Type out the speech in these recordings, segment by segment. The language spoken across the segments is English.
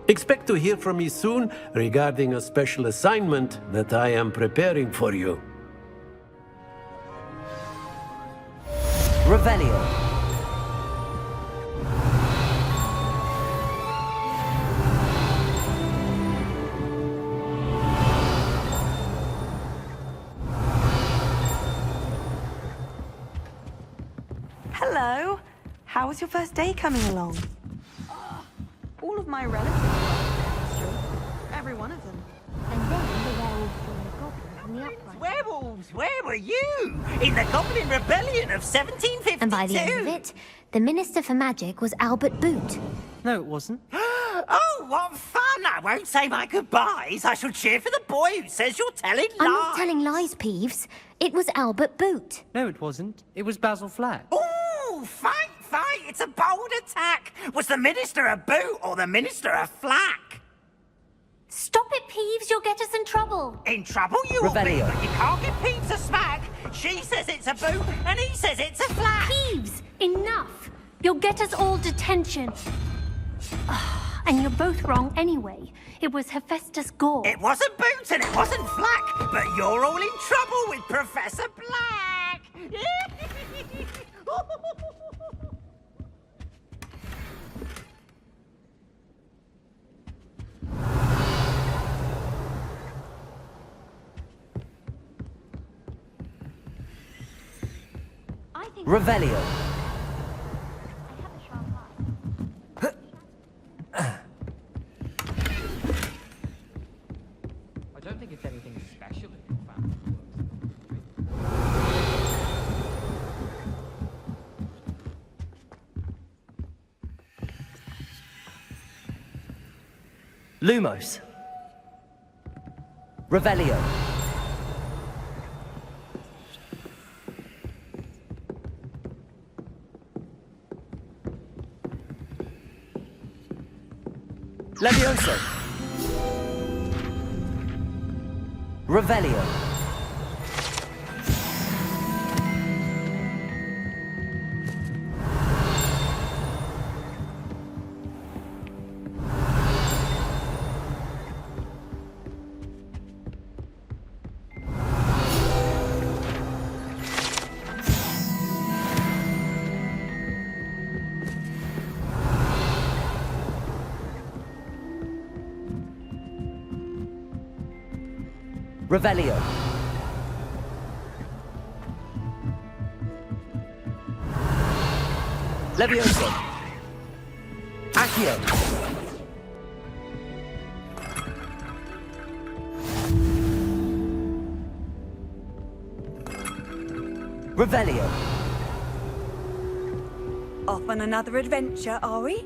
Expect to hear from me soon regarding a special assignment that I am preparing for you. Revelio. Hello. How was your first day coming along? All of my relatives are sure. Every one of them. And then the werewolf joined the goblin from the uprising. Werewolves, where were you? In the Goblin Rebellion of 1752? And by the end of it, the Minister for Magic was Albert Boot. No, it wasn't. Oh, what fun! I won't say my goodbyes. I shall cheer for the boy who says you're telling lies. I'm not telling lies, Peeves. It was Albert Boot. No, it wasn't. It was Basil Flack. Ooh, fight! It's a bold attack. Was the Minister a boot or the Minister a flack? Stop it, Peeves. You'll get us in trouble. In trouble you will be, Revelio. but you can't give Peeves a smack. She says it's a boot and he says it's a flack. Peeves, enough. You'll get us all detention. And you're both wrong anyway. It was Hephaestus Gore. It wasn't boot and it wasn't flack, but you're all in trouble with Professor Black. Revelio. I don't think it's anything special if your family Lumos. Revelio. Levioso. Revelio. Revelio. Levioso. Accio. Revelio. Off on another adventure, are we?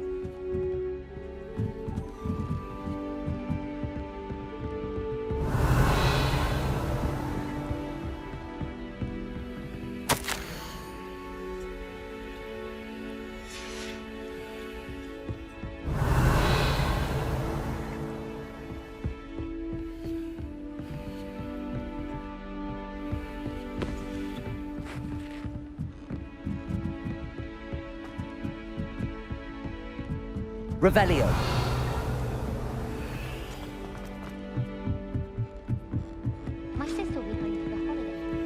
Revelio. My sister will be going for the holiday.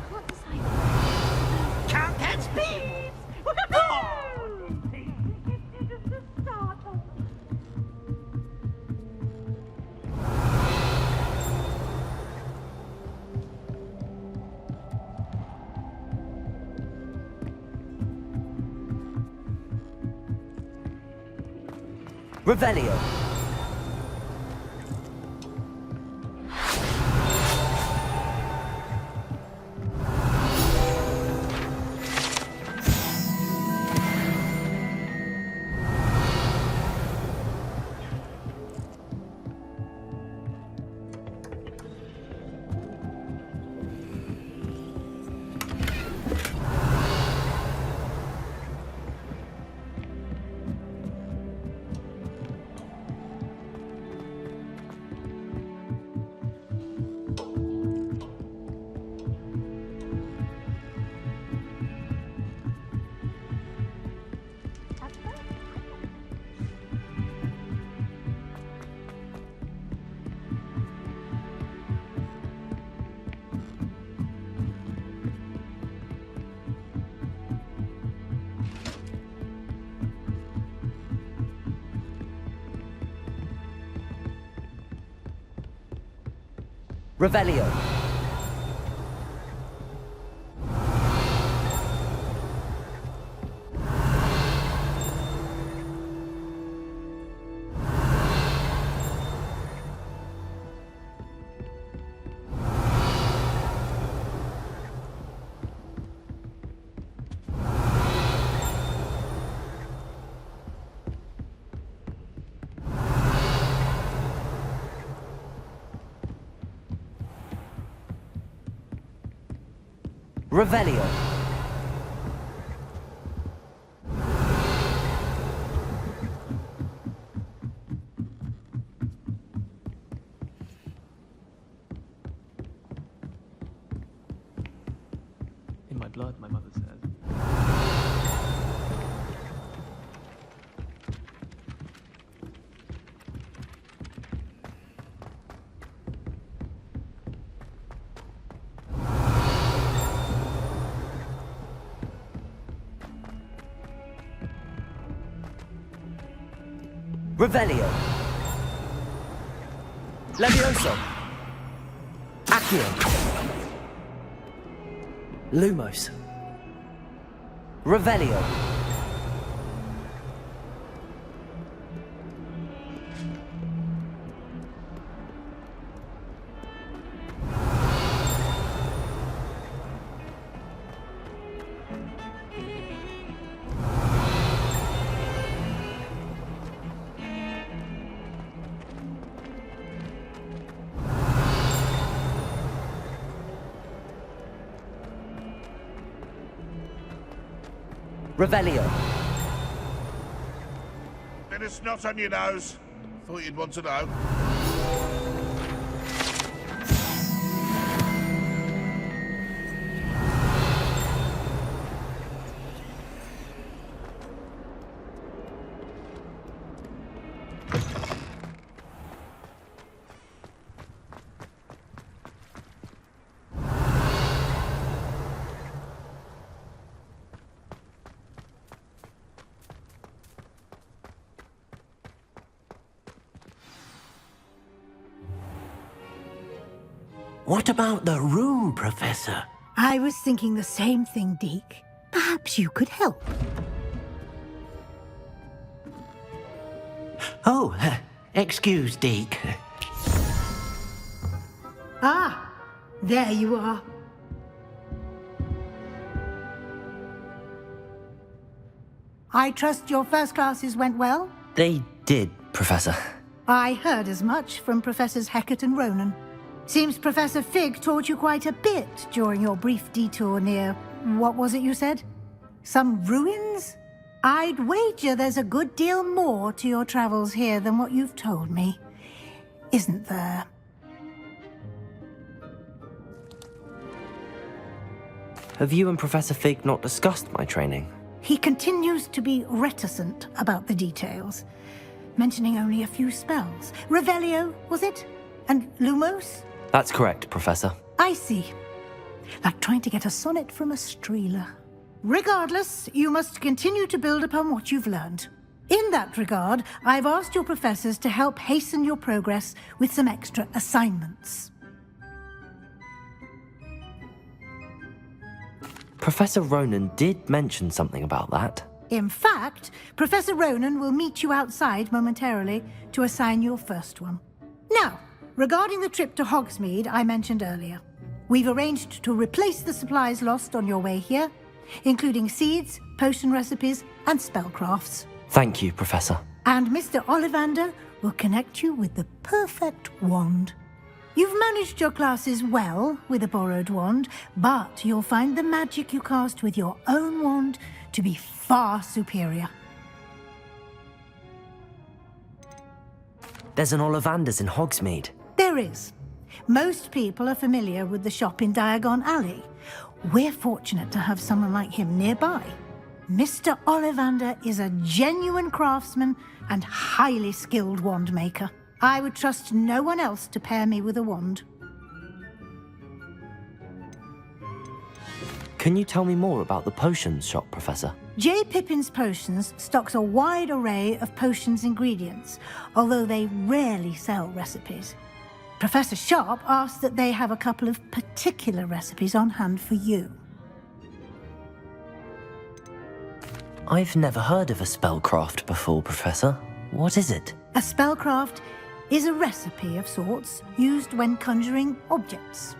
What decided? Can't catch Peeves. Revelio. Revelio. Revelio. In my blood, my mother says. Revelio. Levioso. Accio. Lumos. Revelio. Revelio. Bit of snot on your nose. Thought you'd want to know. What about the room, Professor? I was thinking the same thing, Deke. Perhaps you could help. Oh, excuse, Deke. Ah, there you are. I trust your first classes went well? They did, Professor. I heard as much from Professors Hecat and Ronan. Seems Professor Fig taught you quite a bit during your brief detour near... what was it you said? Some ruins? I'd wager there's a good deal more to your travels here than what you've told me. Isn't there? Have you and Professor Fig not discussed my training? He continues to be reticent about the details, mentioning only a few spells. Revelio, was it? And Lumos? That's correct, Professor. I see. Like trying to get a sonnet from a streeler. Regardless, you must continue to build upon what you've learned. In that regard, I've asked your professors to help hasten your progress with some extra assignments. Professor Ronan did mention something about that. In fact, Professor Ronan will meet you outside momentarily to assign your first one. Now, regarding the trip to Hogsmeade I mentioned earlier, we've arranged to replace the supplies lost on your way here, including seeds, potion recipes, and spellcrafts. Thank you, Professor. And Mr. Ollivander will connect you with the perfect wand. You've managed your classes well with a borrowed wand, but you'll find the magic you cast with your own wand to be far superior. There's an Ollivander's in Hogsmeade. There is. Most people are familiar with the shop in Diagon Alley. We're fortunate to have someone like him nearby. Mr. Ollivander is a genuine craftsman and highly skilled wand maker. I would trust no one else to pair me with a wand. Can you tell me more about the potions shop, Professor? J. Pippin's Potions stocks a wide array of potions ingredients, although they rarely sell recipes. Professor Sharp asked that they have a couple of particular recipes on hand for you. I've never heard of a spellcraft before, Professor. What is it? A spellcraft is a recipe of sorts used when conjuring objects.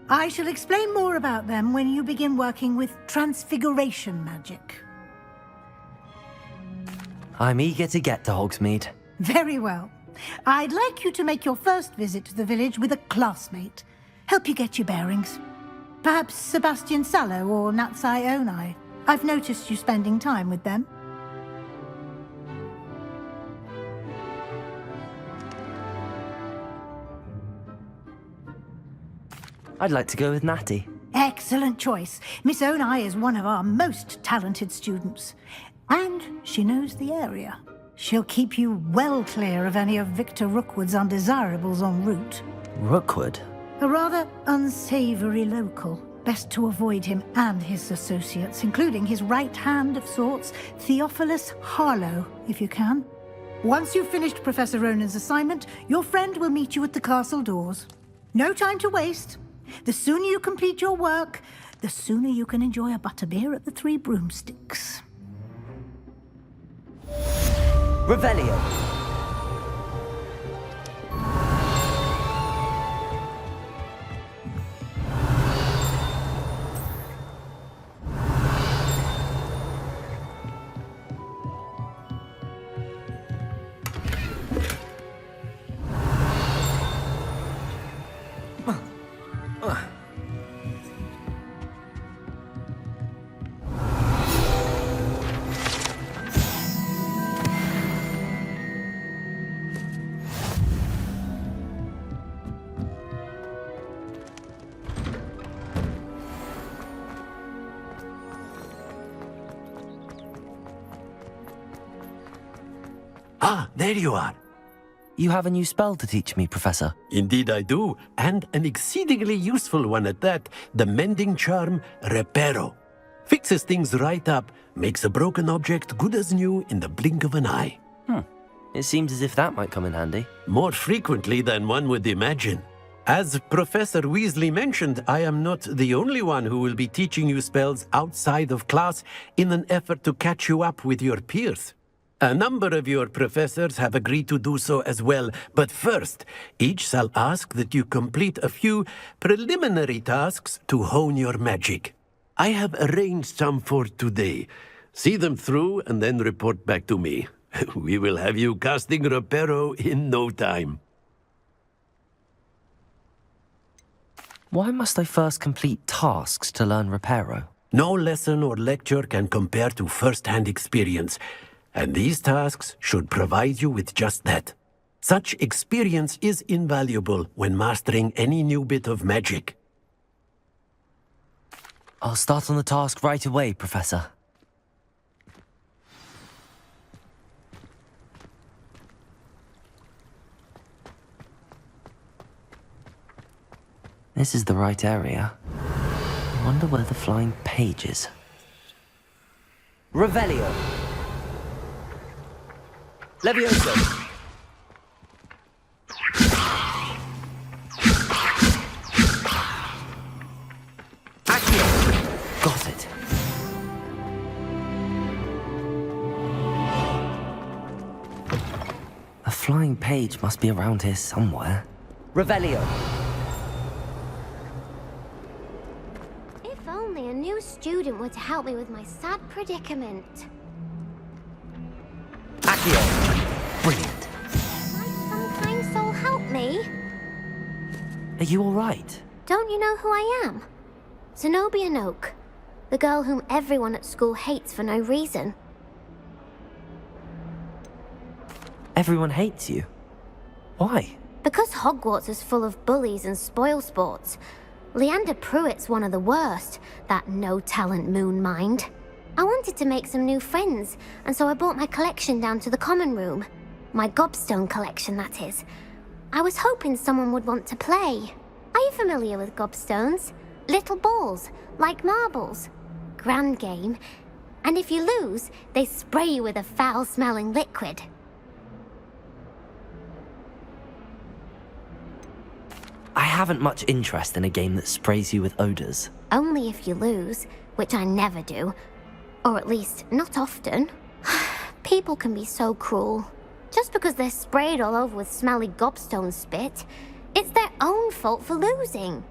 I shall explain more about them when you begin working with transfiguration magic. I'm eager to get to Hogsmeade. Very well. I'd like you to make your first visit to the village with a classmate. Help you get your bearings. Perhaps Sebastian Sallow or Natsai Onai. I've noticed you spending time with them. I'd like to go with Natty. Excellent choice. Miss Onai is one of our most talented students. And she knows the area. She'll keep you well clear of any of Victor Rookwood's undesirables en route. Rookwood? A rather unsavory local. Best to avoid him and his associates, including his right hand of sorts, Theophilus Harlow, if you can. Once you've finished Professor Ronan's assignment, your friend will meet you at the castle doors. No time to waste. The sooner you complete your work, the sooner you can enjoy a butterbeer at the Three Broomsticks. Revelio. Ah, there you are. You have a new spell to teach me, Professor. Indeed I do, and an exceedingly useful one at that, the mending charm Reparo. Fixes things right up, makes a broken object good as new in the blink of an eye. It seems as if that might come in handy. More frequently than one would imagine. As Professor Weasley mentioned, I am not the only one who will be teaching you spells outside of class in an effort to catch you up with your peers. A number of your professors have agreed to do so as well, but first, each shall ask that you complete a few preliminary tasks to hone your magic. I have arranged some for today. See them through and then report back to me. We will have you casting Reparo in no time. Why must I first complete tasks to learn Reparo? No lesson or lecture can compare to first-hand experience, and these tasks should provide you with just that. Such experience is invaluable when mastering any new bit of magic. I'll start on the task right away, Professor. This is the right area. I wonder where the flying page is. Revelio. Levioso. Accio. Got it. A flying page must be around here somewhere. Revelio. If only a new student were to help me with my sad predicament. Accio. Brilliant. Might some kind soul help me? Are you all right? Don't you know who I am? Zenobia Noak, the girl whom everyone at school hates for no reason. Everyone hates you. Why? Because Hogwarts is full of bullies and spoilsports. Leander Pruitt's one of the worst, that no-talent moon mind. I wanted to make some new friends, and so I brought my collection down to the common room. My gobstone collection, that is. I was hoping someone would want to play. Are you familiar with gobstones? Little balls, like marbles. Grand game. And if you lose, they spray you with a foul-smelling liquid. haven't much interest in a game that sprays you with odors. Only if you lose, which I never do. Or at least, not often. People can be so cruel. Just because they're sprayed all over with smelly gobstone spit, it's their own fault for losing.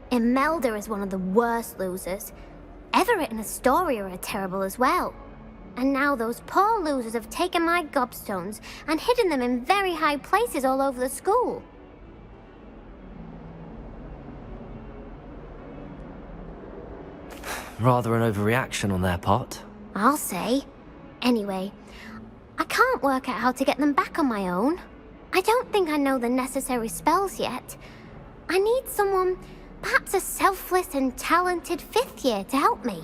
Imelda is one of the worst losers. Everett and Astoria are terrible as well. And now those poor losers have taken my gobstones and hidden them in very high places all over the school. Rather an overreaction on their part. I'll say. Anyway, I can't work out how to get them back on my own. I don't think I know the necessary spells yet. I need someone, perhaps a selfless and talented 5th year to help me.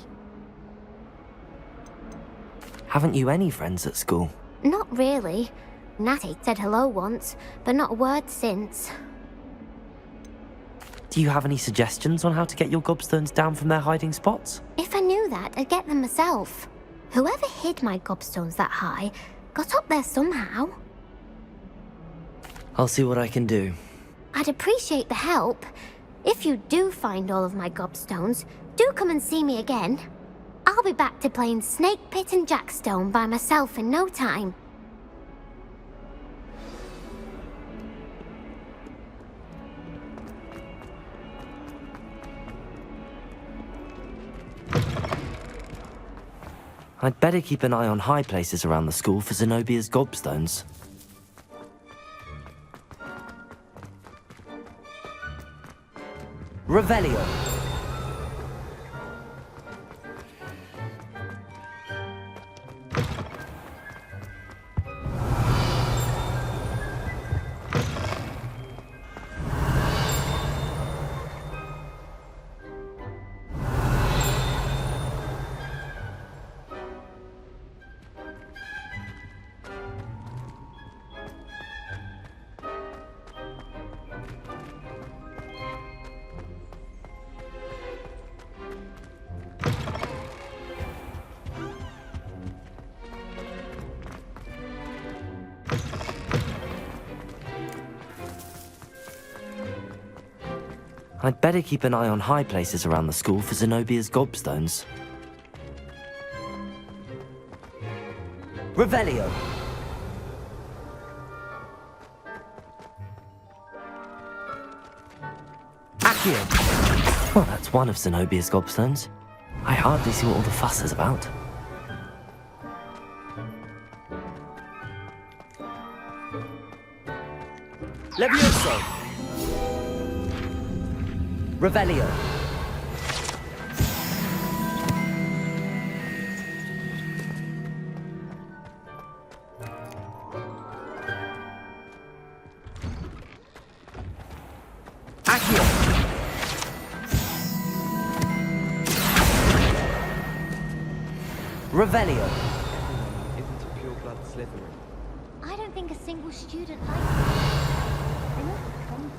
Haven't you any friends at school? Not really. Natty said hello once, but not a word since. Do you have any suggestions on how to get your gobstones down from their hiding spots? If I knew that, I'd get them myself. Whoever hid my gobstones that high got up there somehow. I'll see what I can do. I'd appreciate the help. If you do find all of my gobstones, do come and see me again. I'll be back to playing Snake Pit and Jackstone by myself in no time. I'd better keep an eye on high places around the school for Zenobia's gobstones. Revelio. I'd better keep an eye on high places around the school for Zenobia's gobstones. Revelio. Accio. Well, that's one of Zenobia's gobstones. I hardly see what all the fuss is about. Levioso. Revelio. Accio. Revelio. Isn't a pure blood Slytherin. I don't think a single student likes it. They won't come.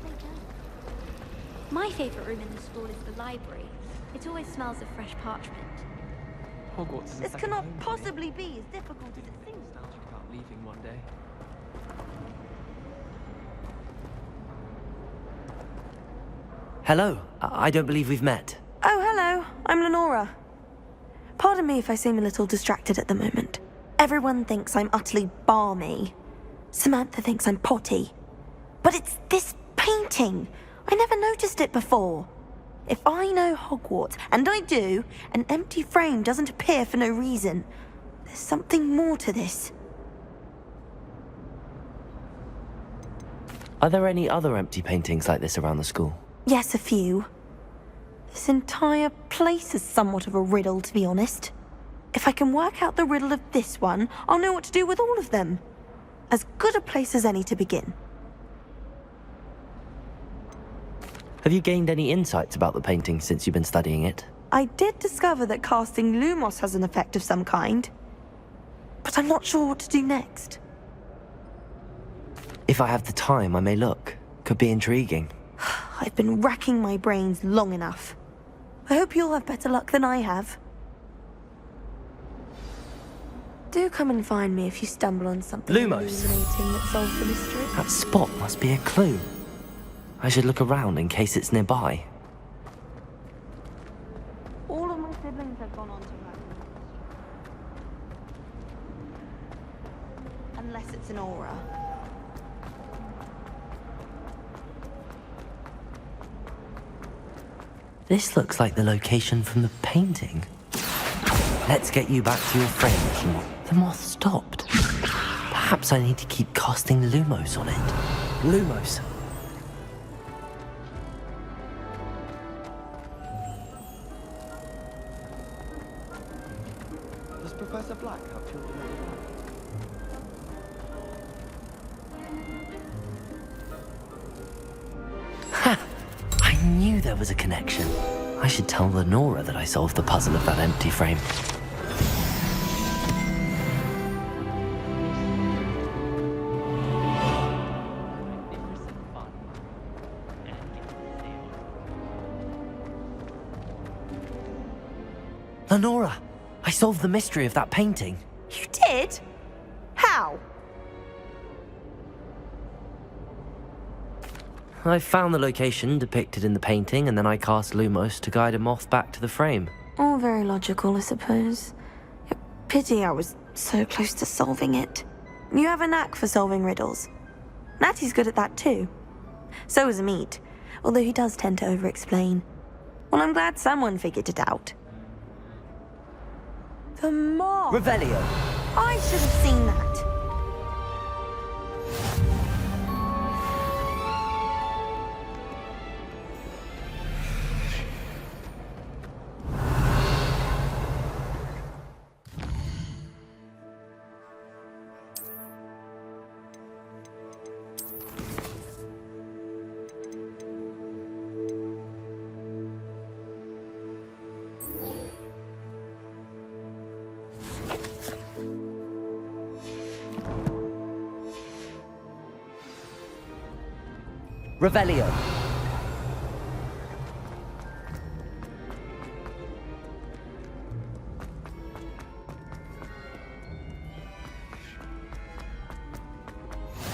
They don't. My favourite room in the school is the library. It always smells of fresh parchment. Hogwarts is This a cannot second home to me. possibly be as difficult as it Feeling seems. nostalgic about leaving one day. Hello. I don't believe we've met. Oh, hello. I'm Lenora. Pardon me if I seem a little distracted at the moment. Everyone thinks I'm utterly balmy. Samantha thinks I'm potty. But it's this painting. I never noticed it before. If I know Hogwarts, and I do, an empty frame doesn't appear for no reason. There's something more to this. Are there any other empty paintings like this around the school? Yes, a few. This entire place is somewhat of a riddle, to be honest. If I can work out the riddle of this one, I'll know what to do with all of them. As good a place as any to begin. Have you gained any insights about the painting since you've been studying it? I did discover that casting Lumos has an effect of some kind, but I'm not sure what to do next. If I have the time, I may look. Could be intriguing. I've been racking my brains long enough. I hope you'll have better luck than I have. Do come and find me if you stumble on something Lumos. illuminating that solves the mystery. That spot must be a clue. I should look around in case it's nearby. All of my siblings have gone on to Ranrok. Unless it's an aura. This looks like the location from the painting. Let's get you back to your frame, Key. The moth stopped. Perhaps I need to keep casting Lumos on it. Lumos. Does Professor Black have children of his own? Ha! I knew there was a connection. I should tell Lenora that I solved the puzzle of that empty frame. Lenora, I solved the mystery of that painting. You did? How? I found the location depicted in the painting, and then I cast Lumos to guide a moth back to the frame. All very logical, I suppose. Pity I was so close to solving it. You have a knack for solving riddles. Natty's good at that too. So is Amit, although he does tend to over-explain. Well, I'm glad someone figured it out. The moth! Revelio. I should have seen that. Revelio.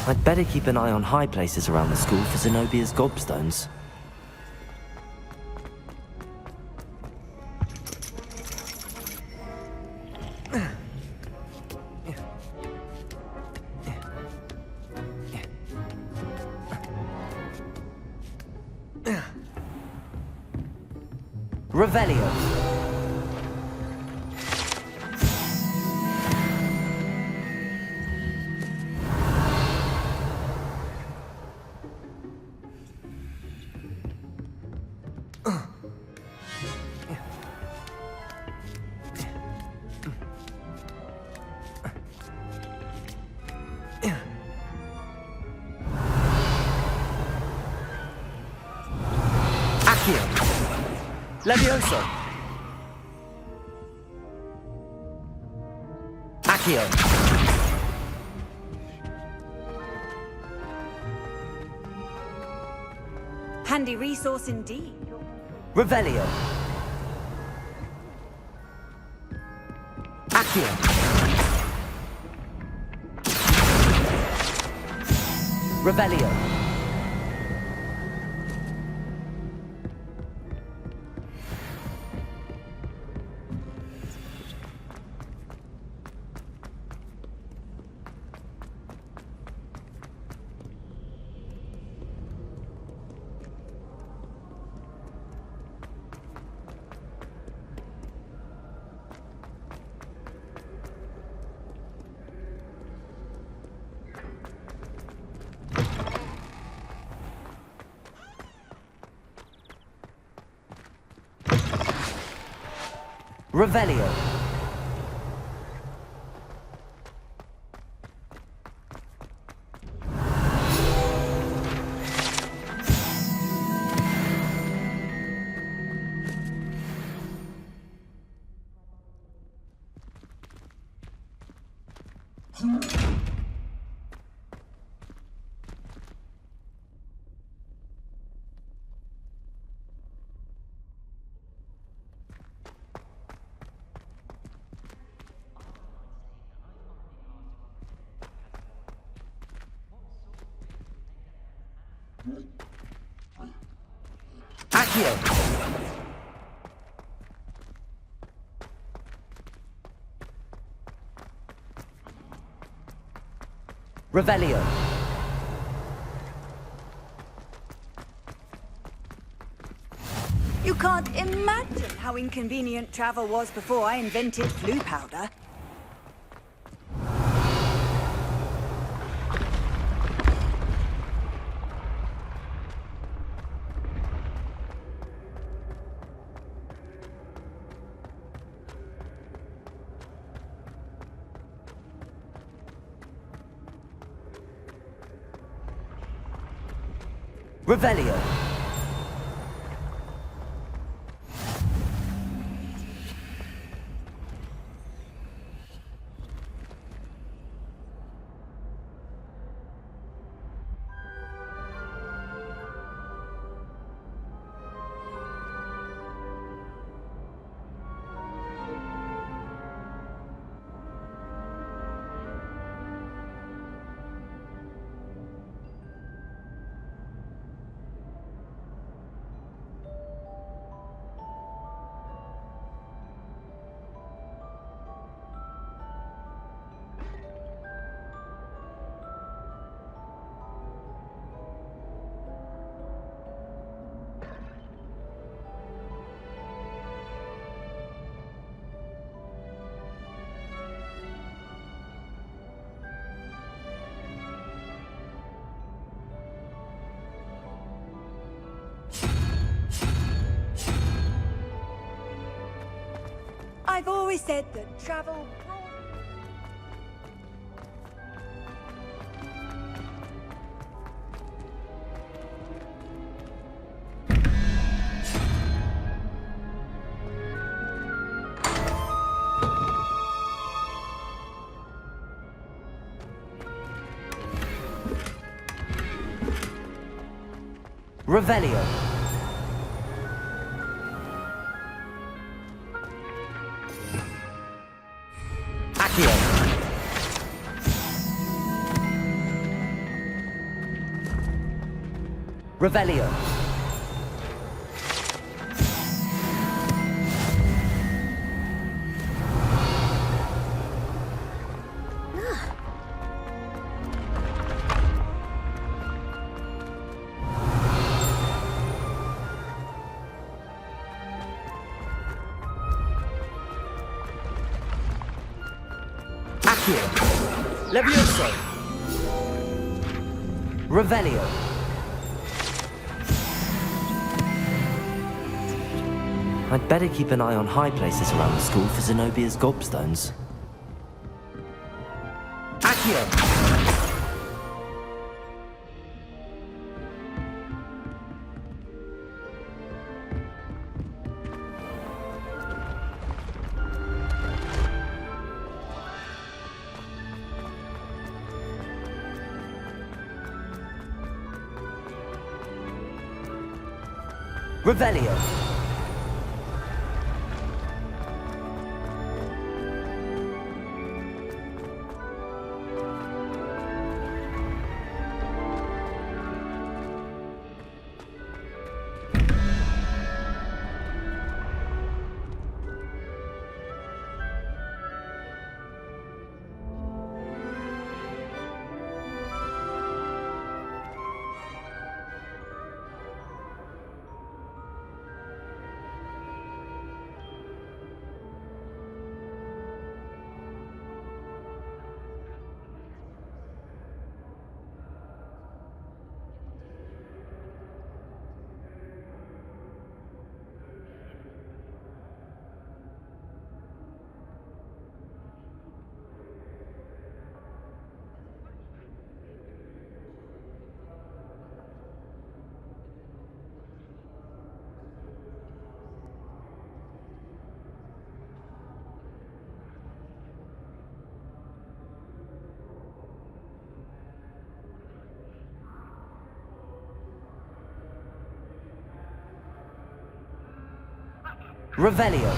I'd better keep an eye on high places around the school for Zenobia's gobstones. Revelio. Levioso. Accio. Handy resource indeed. Revelio. Accio. Revelio. Revelio. Accio. Revelio. You can't imagine how inconvenient travel was before I invented flu powder. Revelio. I've always said that travel... Revelio. Accio. Revelio. Levioso. Revelio. I'd better keep an eye on high places around the school for Zenobia's gobstones. Accio. Revelio. Revelio.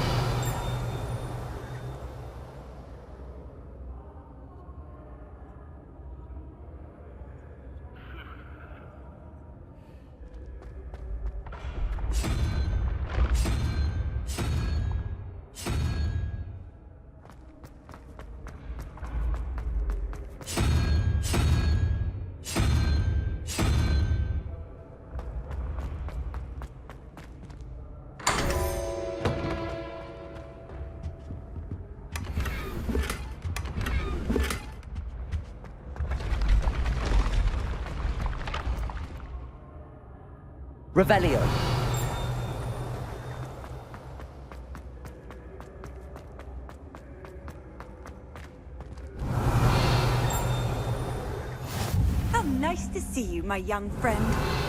Revelio. How nice to see you, my young friend.